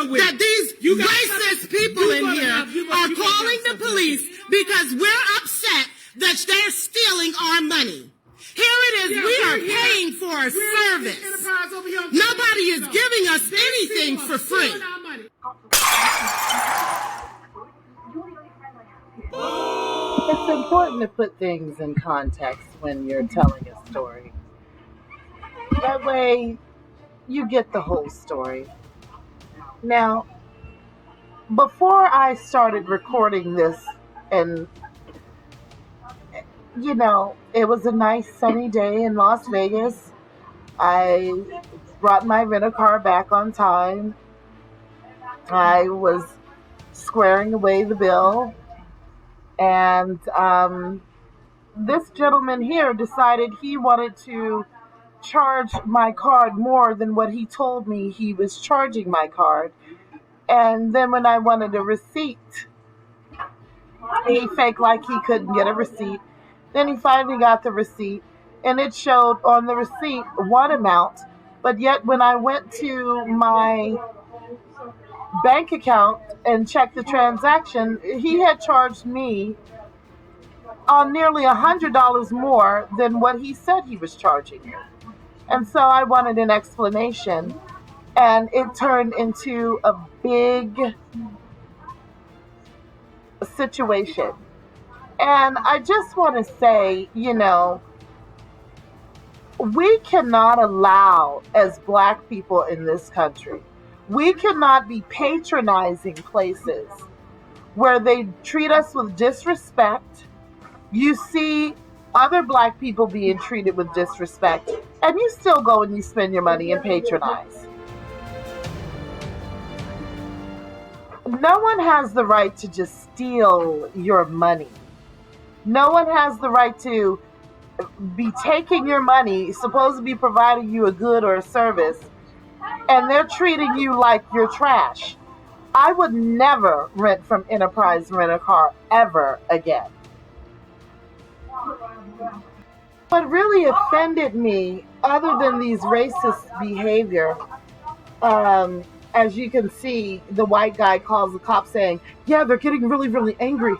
that these racist people in here are calling the police because we're upset that they're stealing our money. Here it is. We are paying for a service. Nobody is giving us anything for free. It's important to put things in context when you're telling a story. That way, you get the whole story. Now, before I started recording this, and it was a nice sunny day in Las Vegas. I brought my rent-a-car back on time. I was squaring away the bill, and this gentleman here decided he wanted to charge my card more than what he told me he was charging my card. And then when I wanted a receipt, he faked like he couldn't get a receipt. Then he finally got the receipt, and it showed on the receipt one amount, but yet when I went to my bank account and checked the transaction, he had charged me nearly $100 more than what he said he was charging me. And so I wanted an explanation, and it turned into a big situation. And I just want to say, we cannot allow, as Black people in this country, we cannot be patronizing places where they treat us with disrespect. You see other Black people being treated with disrespect, and you still go and you spend your money and patronize. No one has the right to just steal your money. No one has the right to be taking your money, supposed to be providing you a good or a service, and they're treating you like you're trash. I would never rent from Enterprise Rent-A-Car ever again. What really offended me, other than these racist behavior, as you can see, the white guy calls the cops saying, yeah, they're getting really, really angry,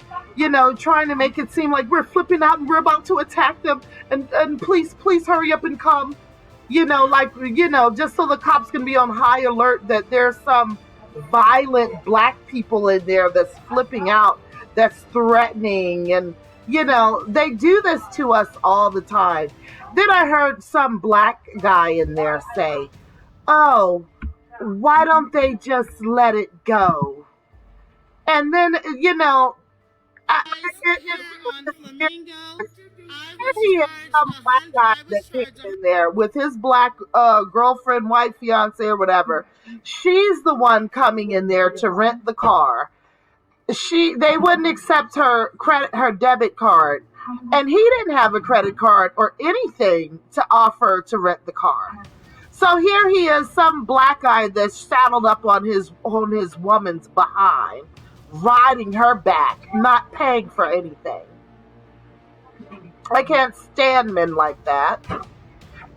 trying to make it seem like we're flipping out and we're about to attack them, and please hurry up and come, just so the cops can be on high alert that there's some violent Black people in there that's flipping out, that's threatening, and they do this to us all the time. Then I heard some Black guy in there say, oh, why don't they just let it go? And then, some Black guy that came in there with his Black girlfriend, wife, fiance, or whatever. She's the one coming in there to rent the car. They wouldn't accept her debit card, and he didn't have a credit card or anything to offer to rent the car. So here he is, some Black guy that's saddled up on his woman's behind, riding her back, not paying for anything. I can't stand men like that.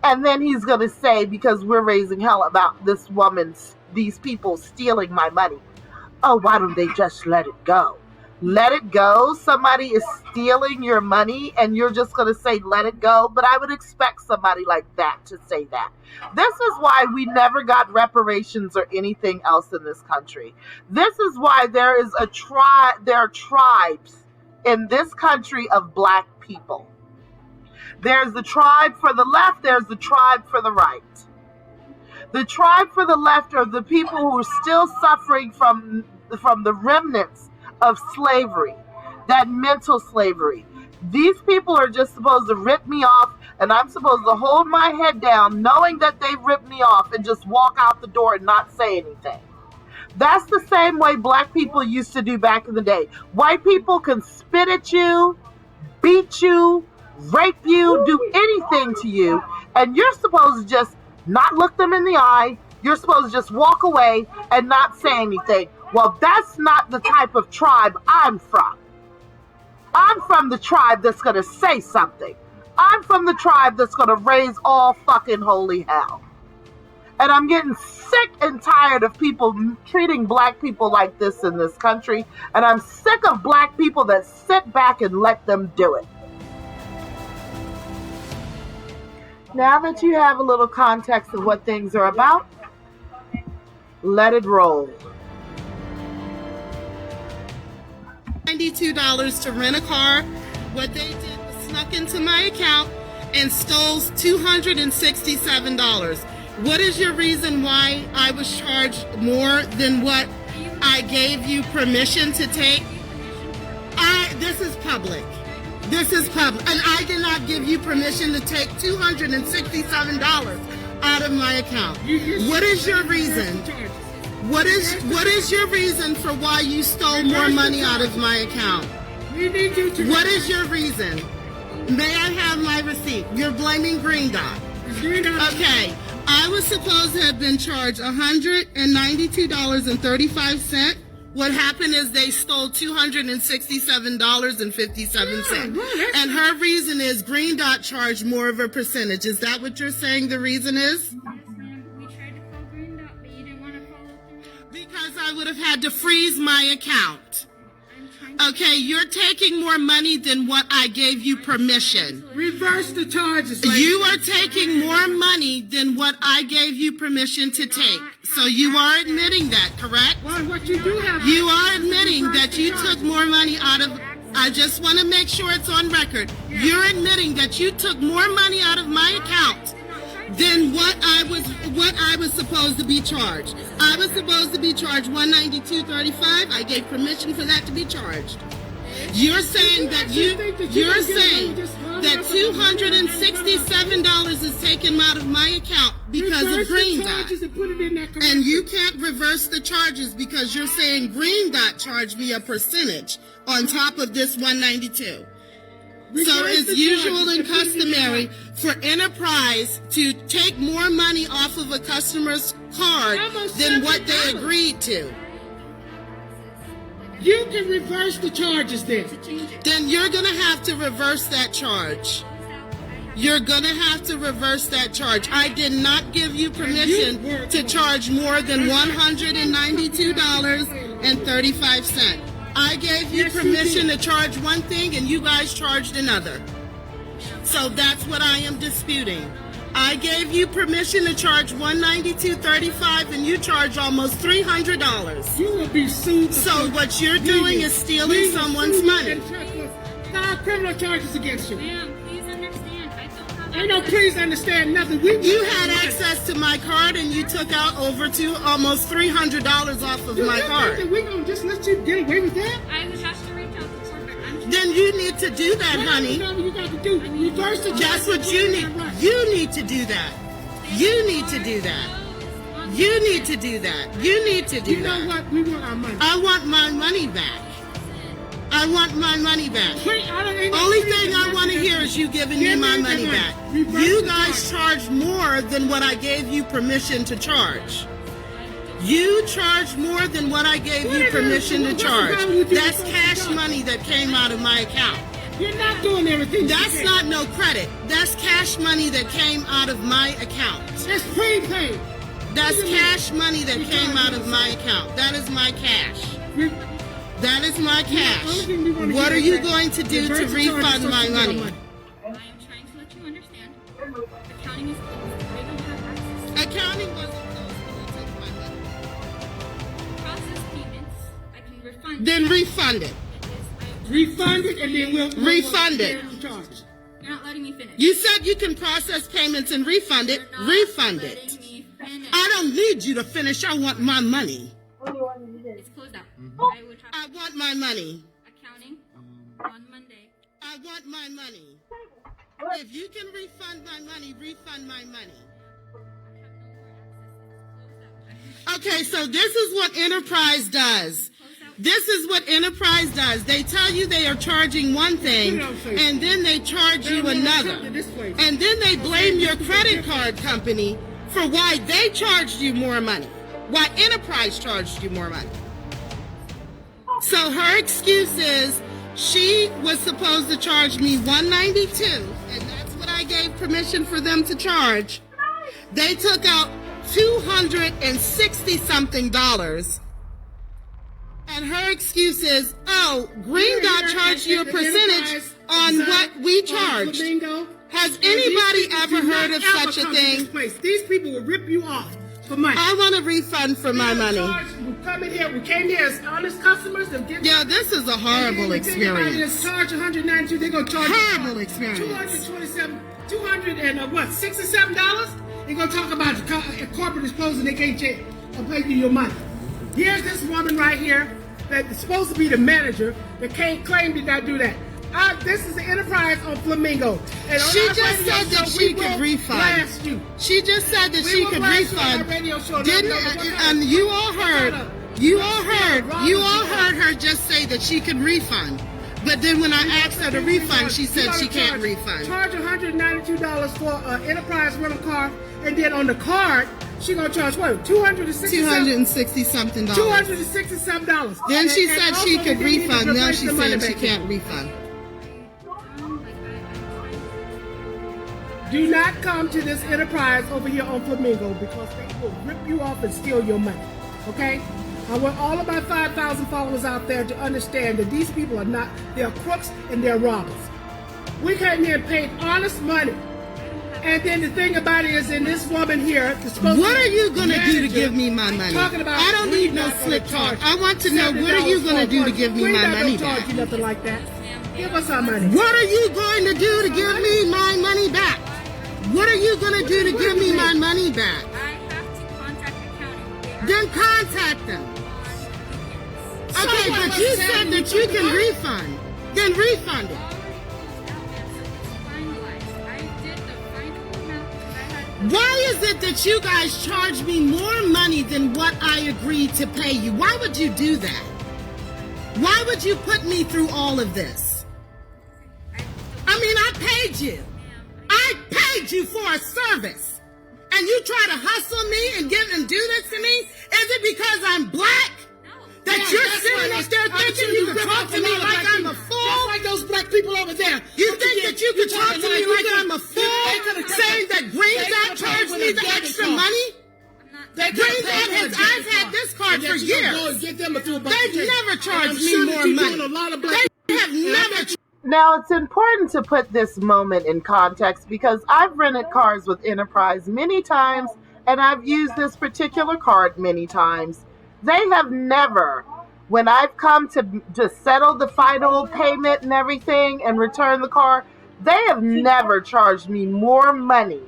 And then he's going to say, because we're raising hell about these people stealing my money, oh, why don't they just let it go? Let it go? Somebody is stealing your money and you're just going to say, let it go? But I would expect somebody like that to say that. This is why we never got reparations or anything else in this country. This is why there are tribes in this country of Black people. There's the tribe for the left, there's the tribe for the right. The tribe for the left are the people who are still suffering from the remnants of slavery, that mental slavery. These people are just supposed to rip me off, and I'm supposed to hold my head down knowing that they ripped me off and just walk out the door and not say anything. That's the same way Black people used to do back in the day. White people can spit at you, beat you, rape you, do anything to you, and you're supposed to just not look them in the eye. You're supposed to just walk away and not say anything. Well, that's not the type of tribe I'm from. I'm from the tribe that's going to say something. I'm from the tribe that's going to raise all fucking holy hell. And I'm getting sick and tired of people treating black people like this in this country. And I'm sick of black people that sit back and let them do it. Now that you have a little context of what things are about, let it roll. $92 to rent a car. What they did was snuck into my account and stole $267. What is your reason why I was charged more than what I gave you permission to take? This is public. This is public. And I did not give you permission to take $267 out of my account. What is your reason? What is your reason for why you stole more money out of my account? What is your reason? May I have my receipt? You're blaming Green Dot. Okay. I was supposed to have been charged $192.35. What happened is they stole $267.57. And her reason is Green Dot charged more of a percentage. Is that what you're saying the reason is? Yes, ma'am. We tried to call Green Dot, but you didn't want to follow through. Because I would have had to freeze my account. Okay, you're taking more money than what I gave you permission. Reverse the charges. You are taking more money than what I gave you permission to take. So you are admitting that, correct? Well, what you do have. You are admitting that you took more money out of. I just want to make sure it's on record. You're admitting that you took more money out of my account than what I was supposed to be charged. I was supposed to be charged $192.35. I gave permission for that to be charged. You're saying that that $267 is taken out of my account because of Green Dot. And you can't reverse the charges because you're saying Green Dot charged me a percentage on top of this $192. So it's usual and customary for Enterprise to take more money off of a customer's card than what they agreed to. You can reverse the charges then. Then you're going to have to reverse that charge. You're going to have to reverse that charge. I did not give you permission to charge more than $192.35. I gave you permission to charge one thing and you guys charged another. So that's what I am disputing. I gave you permission to charge $192.35 and you charge almost $300. You will be sued. So what you're doing is stealing someone's money. File criminal charges against you. Ma'am, please understand. I don't have. I know. Please understand nothing. You had access to my card and you took out almost $300 off of my card. We're going to just let you get away with that? I would have to reach out to corporate. Then you need to do that, honey. What you got to do? Reverse the charges. That's what you need. You need to do that. You need to do that. You need to do that. You need to do that. You know what? We want our money. I want my money back. I want my money back. Only thing I want to hear is you giving me my money back. You guys charged more than what I gave you permission to charge. You charged more than what I gave you permission to charge. That's cash money that came out of my account. You're not doing everything. That's not no credit. That's cash money that came out of my account. That's prepaid. That's cash money that came out of my account. That is my cash. That is my cash. What are you going to do to refund my money? I am trying to let you understand. Accounting is closed. They don't have access. Accounting wasn't closed when you took my money. Process payments. I can refund. Then refund it. Refund it and then we'll Refund it. charges. You're not letting me finish. You said you can process payments and refund it. You're not Refund letting it. me finish. I don't need you to finish. I want my money. It's closed out. I would have I want my money. accounting on Monday. I want my money. If you can refund my money, refund my money. Okay, so this is what Enterprise does. This is what Enterprise does. They tell you they are charging one thing, and then they charge you another. And then they blame your credit card company for why they charged you more money. Why Enterprise charged you more money. So her excuse is she was supposed to charge me $192, and that's what I gave permission for them to charge. They took out $260 something. And her excuse is, oh, Green Dot charged you a percentage on what we charged. Has anybody ever heard of such a thing? These people will rip you off for money. I want a refund for my money. We came here as honest customers. Yeah, this is a horrible experience. Charge $192. They're gonna charge Horrible experience. $67. They're gonna talk about the corporate is closing. They can't pay you your money. Here's this woman right here that's supposed to be the manager that claim did not do that. This is the Enterprise on Flamingo. And on She our just radio said that show, she we could will refund. blast you. She just said that We she will could blast you on our refund. radio show. You all heard her just say that she could refund. But then when I asked her to refund, she said she can't refund. Charge $192 for an Enterprise rental car, and then on the card, she gonna charge what? $260 something. $267. Then she said And she also could they need to refund. Now replace she the money said she back. can't refund. Do not come to this Enterprise over here on Flamingo because they will rip you off and steal your money. Okay? I want all of my 5,000 followers out there to understand that these people are not, they're crooks and they're robbers. We came here and paid honest money. And then the thing about it is, in this woman here, What are you going to do to give me my money? Talking about I don't need no slick talk. I want to know, what are you going to do to give me my money back? Charge you nothing like that. Give us our money. What are you going to do to give me my money back? What are you going to do to give me my money back? I have to contact accounting. Then contact them. Okay, but you said that you can refund. Then refund it. Why is it that you guys charge me more money than what I agreed to pay you? Why would you do that? Why would you put me through all of this? I mean, I paid you. I paid you for a service. And you try to hustle me and do this to me? Is it because I'm black? That you're sitting up there thinking you can talk to me like I'm a fool? Just like those black people over there. You think that you can talk to me like I'm a fool? Saying that Green Dot charged me the extra money? Green Dot I've had this card for years. They've never charged me more money. They have never. Now, it's important to put this moment in context because I've rented cars with Enterprise many times and I've used this particular card many times. They have never, when I've come to settle the final payment and everything and return the car, they have never charged me more money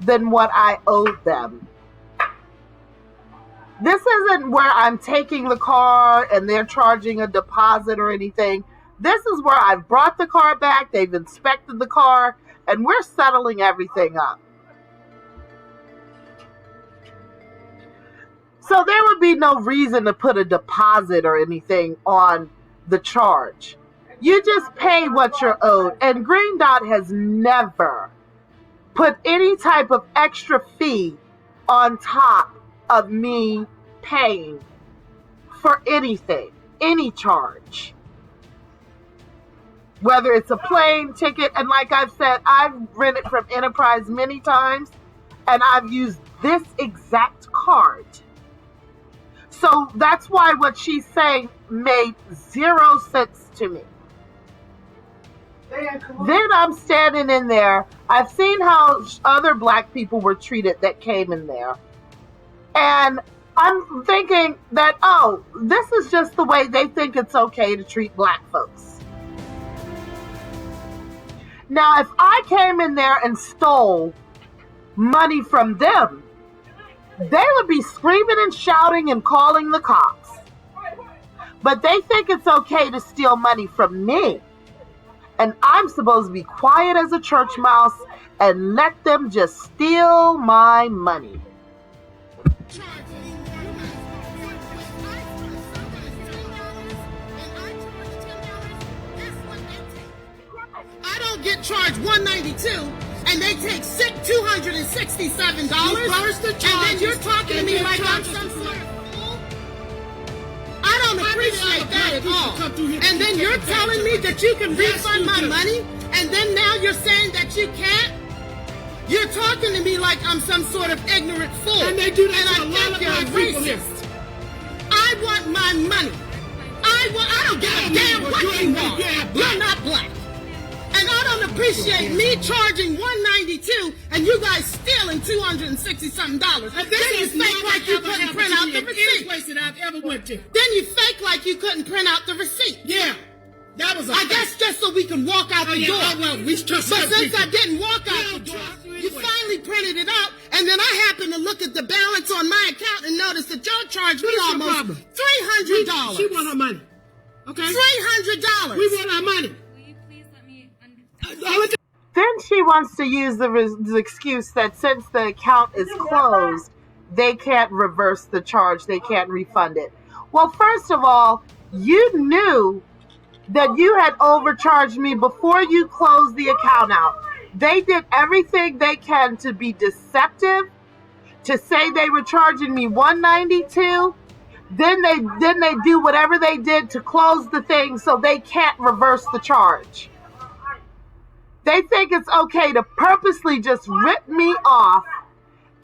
than what I owed them. This isn't where I'm taking the car and they're charging a deposit or anything. This is where I've brought the car back, they've inspected the car, and we're settling everything up. So there would be no reason to put a deposit or anything on the charge. You just pay what you're owed. And Green Dot has never put any type of extra fee on top of me paying for anything, any charge. Whether it's a plane ticket, and like I've said, I've rented from Enterprise many times, and I've used this exact card. So that's why what she's saying made 0 sense to me. Then I'm standing in there. I've seen how other black people were treated that came in there. And I'm thinking that, oh, this is just the way they think it's okay to treat black folks. Now, if I came in there and stole money from them, they would be screaming and shouting and calling the cops. But they think it's okay to steal money from me. And I'm supposed to be quiet as a church mouse and let them just steal my money. I don't get charged $192 and they take $267. And then you're talking to me like I'm some sort of fool? I don't appreciate that at all. And then you're telling me that you can refund my money, and then now you're saying that you can't? You're talking to me like I'm some sort of ignorant fool. And they do that and to I a lot think of you're black people here. racist. I want my money. I don't give a damn what you want. You're not black. And I don't appreciate me charging $192 and you guys stealing $260-something. Then you fake like you couldn't print out the receipt. Any place that I've ever went to. Then you fake like you couldn't print out the receipt. Yeah. That was a I guess just so we can walk out the door. Well, we trust But other since people. I didn't walk out the door, you finally printed it out, and then I happened to look at the balance on my account and noticed that y'all charged me What's your almost problem? $300. She want her money. Okay? $300. We want our money. Will you please let me understand? Then she wants to use the excuse that since the account is closed, they can't reverse the charge. They can't refund it. Well, first of all, you knew that you had overcharged me before you closed the account out. They did everything they can to be deceptive, to say they were charging me $192. Then they do whatever they did to close the thing so they can't reverse the charge. They think it's okay to purposely just rip me off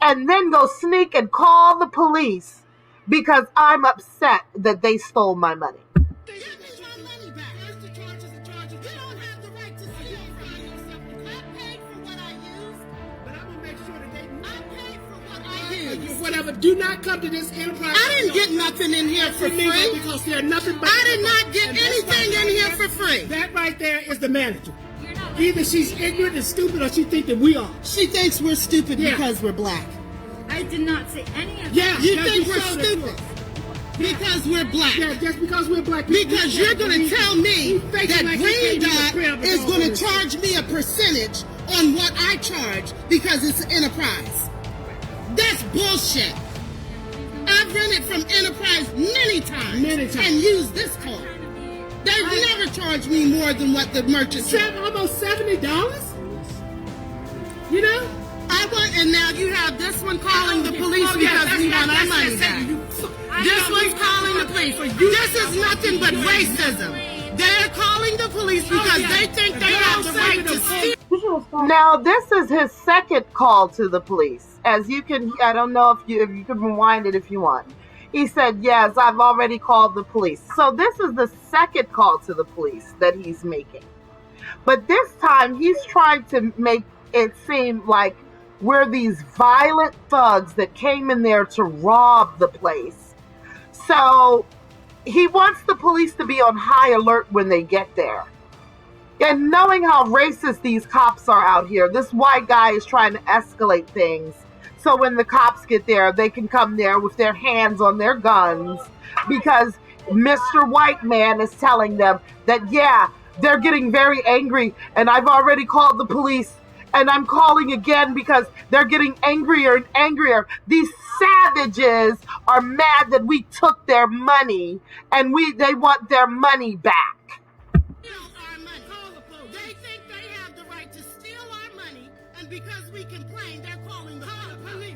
and then go sneak and call the police because I'm upset that they stole my money. Give me my money back. Where's the charges and charges? You don't have the right to steal from me. I paid for what I used. But I'm going to make sure that they I paid for what I used. whatever. Do not come to this enterprise. I didn't get nothing in here for free. Because they're nothing but. I did not get And that's anything right in here there. for free. That right there is the manager. You're not Either she's ignorant and stupid or she thinks that we are. She thinks we're stupid Yeah. because we're black. I did not say any of that. Yeah, You yeah, think you we're showed it to stupid us. because we're black. Yeah, just because we're black people. Because you're going to tell me fake that like you Green can't do a Dot prayer is before going to this. charge me a percentage on what I charge because it's Enterprise. That's bullshit. I've rented from Enterprise many times. And used this card. They've never charged me more than what the merchant charged. Almost $70? You know? I want, and now you have this one calling the police because we want our money back. This one's calling the police. This is nothing but racism. They're calling the police because they think they have the right to steal. Now, this is his second call to the police. As you can, I don't know if you can rewind it if you want. He said, yes, I've already called the police. So this is the second call to the police that he's making. But this time, he's trying to make it seem like we're these violent thugs that came in there to rob the place. So he wants the police to be on high alert when they get there. And knowing how racist these cops are out here, this white guy is trying to escalate things. So when the cops get there, they can come there with their hands on their guns because Mr. White Man is telling them that, yeah, they're getting very angry and I've already called the police and I'm calling again because they're getting angrier and angrier. These savages are mad that we took their money and they want their money back. Our money. They think they have the right to steal our money, and because we complain, they're calling the police.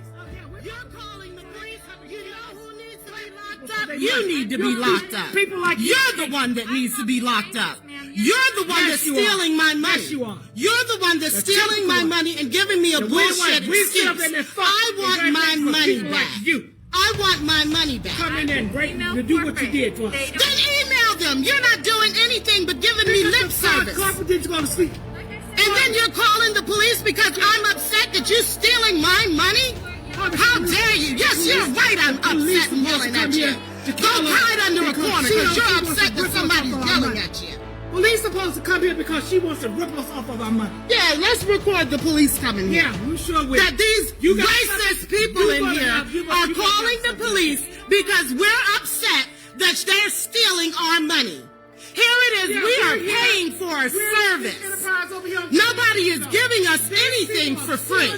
You're calling the police. You know who needs to be locked up? You need to be locked up. People like You're the one that needs to be locked up. You're the one that's stealing my money. Yes, you are. You're the one that's stealing my money and giving me a bullshit excuse. I want my money back. I want my money back. Come in there and break to do what you did for us. Then email them. You're not doing anything but giving me lip service. Confidence going to sleep. And then you're calling the police because I'm upset that you're stealing my money? How dare you? Yes, you're right. I'm upset and yelling at you. Go hide under a corner because you're upset that somebody's yelling at you. Police supposed to come here because she wants to rip us off of our money. Yeah, let's record the police coming here. Yeah, we sure will. That these racist people in here are calling the police because we're upset that they're stealing our money. Here it is. We are paying for a service. Nobody is giving us anything for free.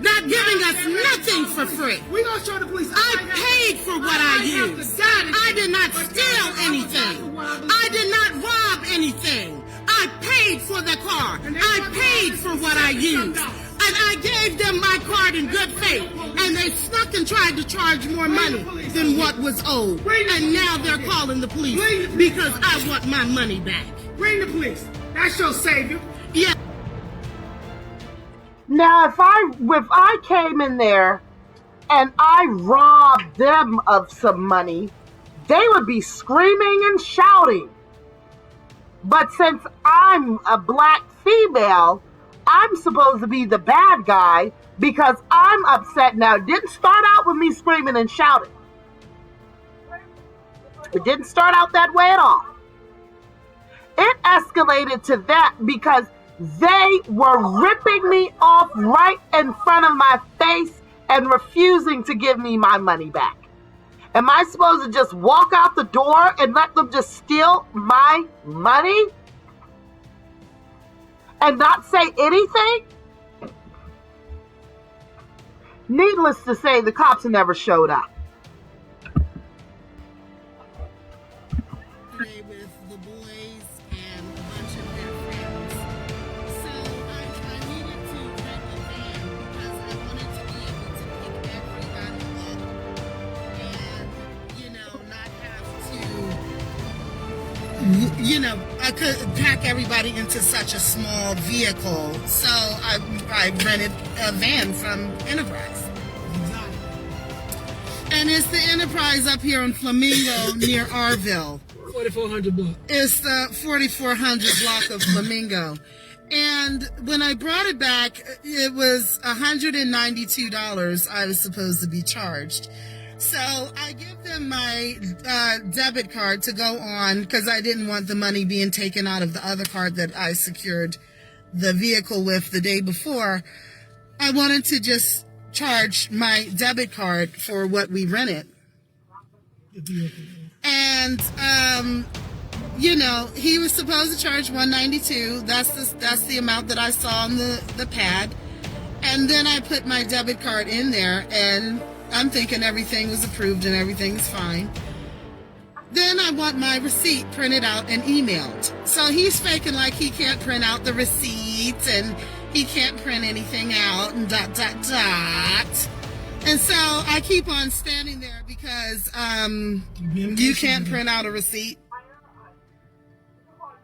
Not giving us nothing for free. We're going to show the police. I paid for what I used. I did not steal anything. I did not rob anything. I paid for the car. I paid for what I used. And I gave them my card in good faith. And they snuck and tried to charge more money than what was owed. And now they're calling the police because I want my money back. Bring the police. That's your savior. Yeah. Now, if I came in there and I robbed them of some money, they would be screaming and shouting. But since I'm a black female, I'm supposed to be the bad guy because I'm upset now. It didn't start out with me screaming and shouting. It didn't start out that way at all. It escalated to that because they were ripping me off right in front of my face and refusing to give me my money back. Am I supposed to just walk out the door and let them just steal my money and not say anything? Needless to say, the cops never showed up. With the boys and a bunch of their friends. So I needed to rent a van because I wanted to be able to pick everybody up and, not have to, I could pack everybody into such a small vehicle. So I rented a van from Enterprise. And it's the Enterprise up here in Flamingo near Arville. 4,400 block. It's the 4,400 block of Flamingo. And when I brought it back, it was $192 I was supposed to be charged. So I give them my debit card to go on because I didn't want the money being taken out of the other card that I secured the vehicle with the day before. I wanted to just charge my debit card for what we rented. And, he was supposed to charge $192. That's the amount that I saw on the pad. And then I put my debit card in there, and I'm thinking everything was approved and everything's fine. Then I want my receipt printed out and emailed. So he's faking like he can't print out the receipts and he can't print anything out and ... And so I keep on standing there because you can't print out a receipt.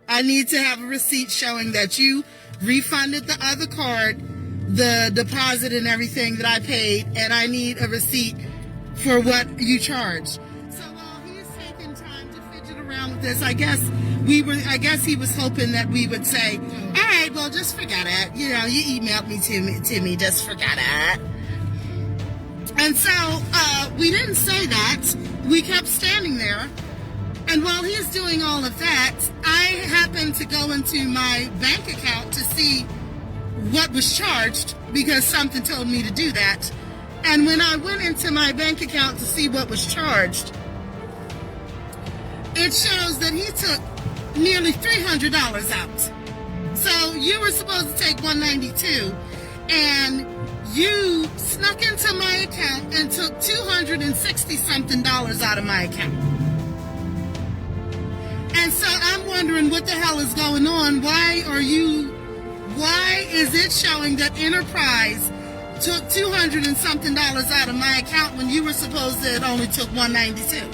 I need to have a receipt showing that you refunded the other card, the deposit and everything that I paid, and I need a receipt for what you charged. So while he's taking time to fidget around with this, I guess he was hoping that we would say, all right, well, just forget it. You emailed me to me, just forget it. And so we didn't say that. We kept standing there. And while he's doing all of that, I happened to go into my bank account to see what was charged because something told me to do that. And when I went into my bank account to see what was charged, it shows that he took nearly $300 out. So you were supposed to take $192, and you snuck into my account and took $260-something out of my account. And so I'm wondering what the hell is going on. Why is it showing that Enterprise took $200-something out of my account when you were supposed to it only took $192?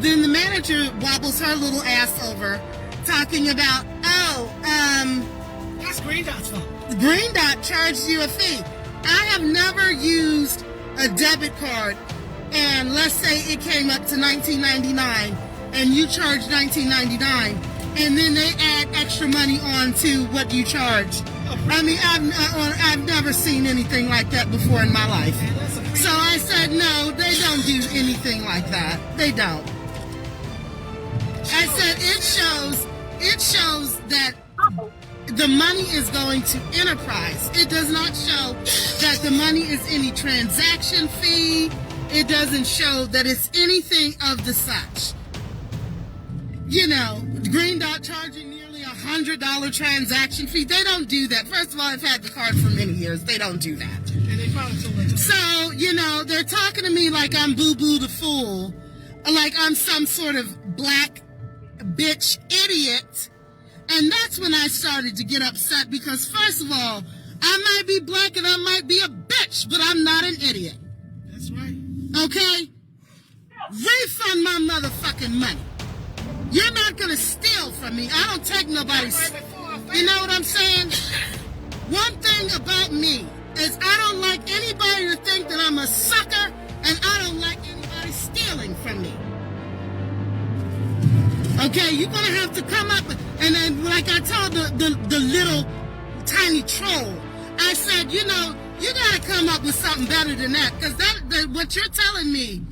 Then the manager wobbles her little ass over, talking about, That's Green Dot's fault. Green Dot charged you a fee. I have never used a debit card, and let's say it came up to $19.99, and you charge $19.99, and then they add extra money on to what you charge. I mean, I've never seen anything like that before in my life. So I said, no, they don't do anything like that. They don't. I said, it shows that the money is going to Enterprise. It does not show that the money is any transaction fee. It doesn't show that it's anything of the such. Green Dot charging nearly $100 transaction fee. They don't do that. First of all, I've had the card for many years. They don't do that. And they probably told us. So, they're talking to me like I'm Boo Boo the Fool, like I'm some sort of black bitch idiot. And that's when I started to get upset because, first of all, I might be black and I might be a bitch, but I'm not an idiot. That's right. Okay? Refund my motherfucking money. You're not gonna steal from me. I don't take nobody's. You know what I'm saying? One thing about me is I don't like anybody to think that I'm a sucker, and I don't like anybody stealing from me. Okay, you're gonna have to come up with, and then like I told the little tiny troll, I said, you know, you gotta come up with something better than that, because what you're telling me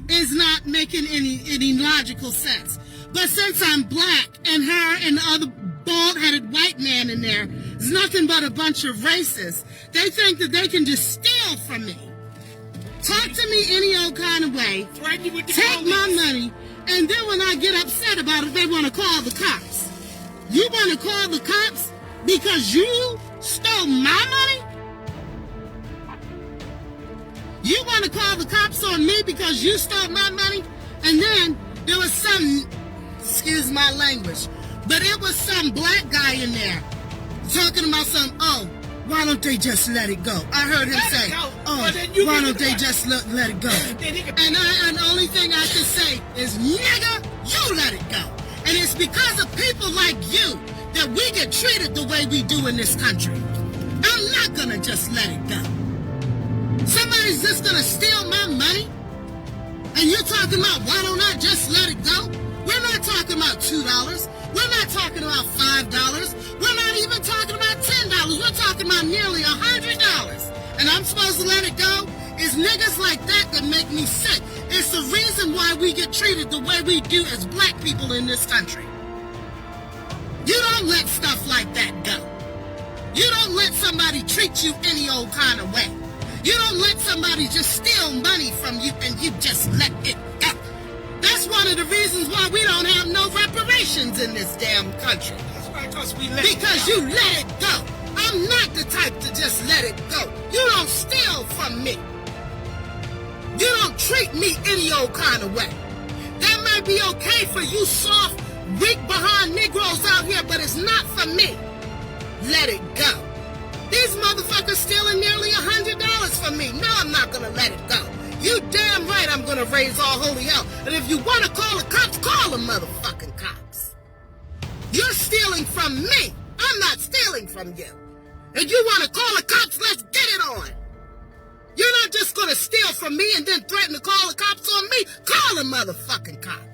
is not making any logical sense. But since I'm black and her and the other bald-headed white man in there is nothing but a bunch of racists, they think that they can just steal from me. Talk to me any old kind of way, take my money, and then when I get upset about it, they want to call the cops. You want to call the cops because you stole my money? You want to call the cops on me because you stole my money? And then there was some, excuse my language, but it was some black guy in there talking about some, oh, why don't they just let it go? I heard him say, oh, why don't they just let it go? And the only thing I can say is, nigga, you let it go. And it's because of people like you that we get treated the way we do in this country. I'm not gonna just let it go. Somebody's just gonna steal my money? And you're talking about, why don't I just let it go? We're not talking about $2. We're not talking about $5. We're not even talking about $10. We're talking about nearly $100. And I'm supposed to let it go? It's niggas like that make me sick. It's the reason why we get treated the way we do as black people in this country. You don't let stuff like that go. You don't let somebody treat you any old kind of way. You don't let somebody just steal money from you and you just let it go. That's one of the reasons why we don't have no reparations in this damn country. That's right, because you let it go. I'm not the type to just let it go. You don't steal from me. You don't treat me any old kind of way. That might be okay for you soft, weak behind Negroes out here, but it's not for me. Let it go. These motherfuckers stealing nearly $100 from me. No, I'm not gonna let it go. You damn right I'm gonna raise all holy hell. And if you wanna call the cops, call the motherfucking cops. You're stealing from me. I'm not stealing from you. And you wanna call the cops, let's get it on. You're not just gonna steal from me and then threaten to call the cops on me. Call the motherfucking cops.